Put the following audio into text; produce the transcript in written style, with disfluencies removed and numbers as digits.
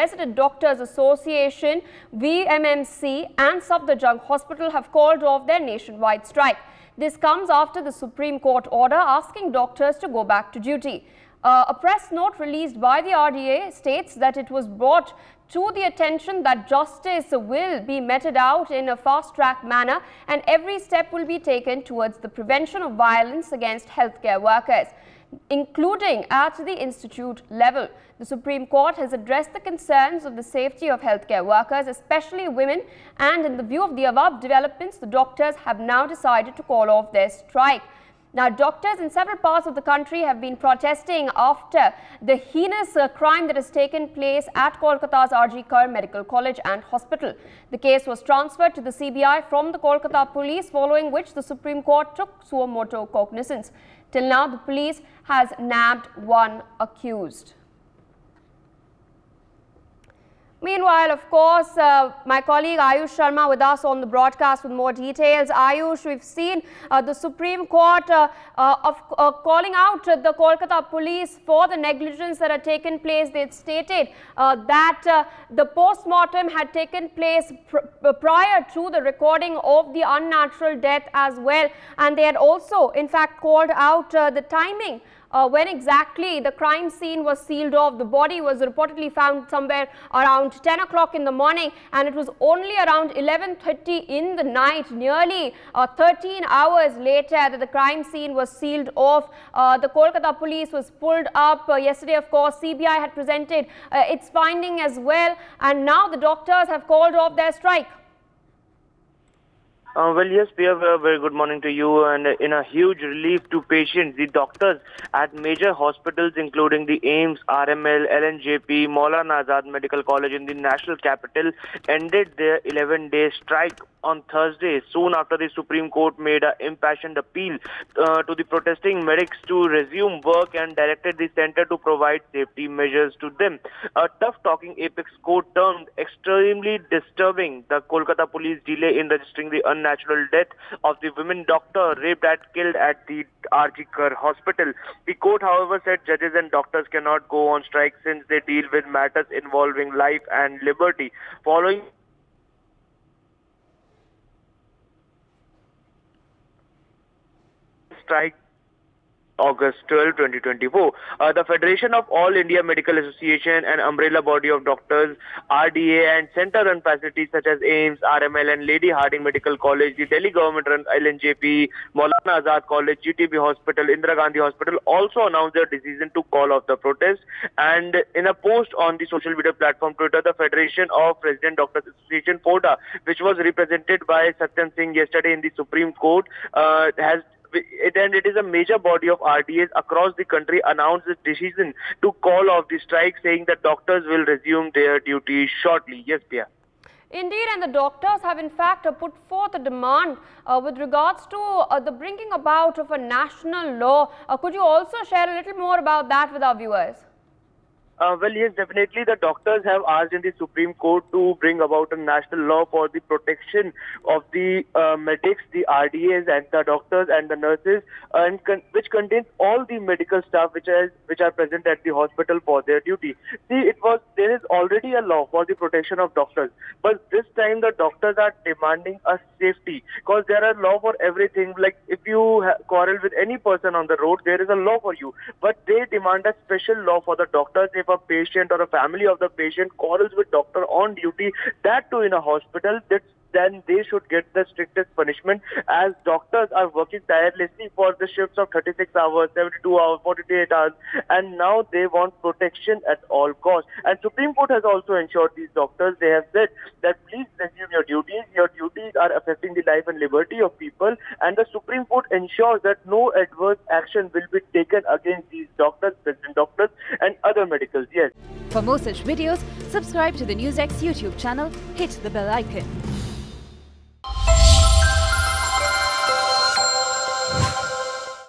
Resident Doctors Association, VMMC and Safdarjung Hospital have called off their nationwide strike. This comes after the Supreme Court order asking doctors to go back to duty. A press note released by the RDA states that it was brought to the attention that justice will be meted out in a fast-track manner and every step will be taken towards the prevention of violence against healthcare workers, including at the institute level. The Supreme Court has addressed the concerns of the safety of healthcare workers, especially women, and in the view of the above developments, the doctors have now decided to call off their strike. Now, doctors in several parts of the country have been protesting after the heinous crime that has taken place at Kolkata's R.G. Kar Medical College and Hospital. The case was transferred to the CBI from the Kolkata police, following which the Supreme Court took suo motu cognizance. Till now, the police has nabbed one accused. Meanwhile, of course, my colleague Ayush Sharma with us on the broadcast with more details. Ayush, we've seen the Supreme Court calling out the Kolkata police for the negligence that had taken place. They had stated that the post-mortem had taken place prior to the recording of the unnatural death as well. And they had also, in fact, called out the timing when exactly the crime scene was sealed off. The body was reportedly found somewhere around 10 o'clock in the morning, and it was only around 11:30 in the night, nearly 13 hours later, that the crime scene was sealed off. The Kolkata police was pulled up. Yesterday, of course, CBI had presented its finding as well, and now the doctors have called off their strike. Well, yes, Priya, very good morning to you. And in a huge relief to patients, the doctors at major hospitals including the AIIMS, RML, LNJP, Maulana Azad Medical College in the national capital ended their 11-day strike on Thursday, soon after the Supreme Court made an impassioned appeal to the protesting medics to resume work and directed the center to provide safety measures to them. A tough-talking apex court termed extremely disturbing the Kolkata police delay in registering the unnatural death of the women doctor raped and killed at the R.G. Kar Hospital. The court, however, said judges and doctors cannot go on strike since they deal with matters involving life and liberty. Following strike August 12, 2024. The Federation of All India Medical Association, an umbrella body of doctors, RDA and center-run facilities such as AIIMS, RML and Lady Harding Medical College, the Delhi government-run LNJP, Maulana Azad College, GTB Hospital, Indira Gandhi Hospital also announced their decision to call off the protest. And in a post on the social media platform Twitter, the Federation of Resident Doctors Association, FODA, which was represented by Satyan Singh yesterday in the Supreme Court, it is a major body of RDAs across the country, announced its decision to call off the strike, saying that doctors will resume their duties shortly. Yes, Pia. Indeed, and the doctors have in fact put forth a demand with regards to the bringing about of a national law. Could you also share a little more about that with our viewers? Well, yes, definitely. The doctors have asked in the Supreme Court to bring about a national law for the protection of the medics, the RDAs, and the doctors and the nurses, and which contains all the medical staff which are present at the hospital for their duty. See, there is already a law for the protection of doctors, but this time the doctors are demanding a safety, because there are law for everything. Like if you quarrel with any person on the road, there is a law for you, but they demand a special law for the doctors. If a patient or a family of the patient quarrels with doctor on duty, that too in a hospital, then they should get the strictest punishment, as doctors are working tirelessly for the shifts of 36 hours, 72 hours, 48 hours, and now they want protection at all costs. And Supreme Court has also ensured these doctors, they have said that please resume your duties. Your duties are affecting the life and liberty of people, and the Supreme Court ensures that no adverse action will be taken against these doctors, resident doctors, and other medicals. Yes. For more such videos, subscribe to the NewsX YouTube channel, hit the bell icon.